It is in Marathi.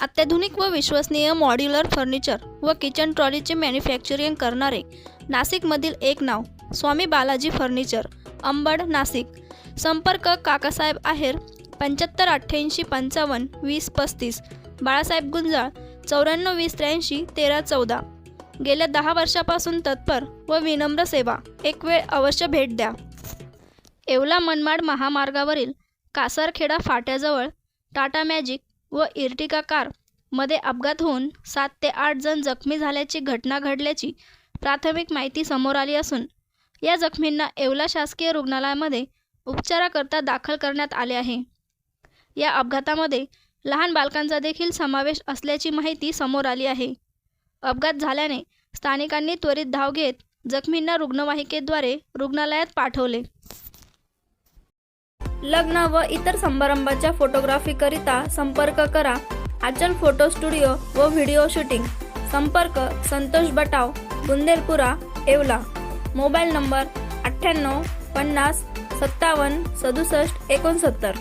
अत्याधुनिक व विश्वसनीय मॉड्युलर फर्निचर व किचन ट्रॉलीचे मॅन्युफॅक्चरिंग करणारे नाशिकमधील एक नाव स्वामी बालाजी फर्निचर, अंबड, नाशिक. संपर्क काकासाहेब आहेर 75 88 55 20 35, बाळासाहेब गुंजाळ 94 20 83 13 14. गेल्या 10 वर्षापासून तत्पर व विनम्र सेवा. एक वेळ अवश्य भेट द्या. येवला मनमाड महामार्गावरील कासारखेडा फाट्याजवळ टाटा मॅजिक व इर्टिगा कार मध्ये अपघात होऊन 7 ते 8 जण जखमी झाल्याची घटना घडल्याची प्राथमिक माहिती समोर आली असून या जखमींना येवला शासकीय रुग्णालयामध्ये उपचाराकरता दाखल करण्यात आले आहे. या अपघातामध्ये लहान बालकांचा देखील समावेश असल्याची माहिती समोर आली आहे. अपघात झाल्याने स्थानिकांनी त्वरित धाव घेत जखमींना रुग्णवाहिकेद्वारे रुग्णालयात पाठवले. लग्न व इतर समारंभाच्या फोटोग्राफीकरिता संपर्क करा. आचल फोटो स्टुडिओ व व्हिडिओ शूटिंग. संपर्क संतोष बटाव, बुंदेलपुरा, येवला. Mobile number 98 50 57 67 69.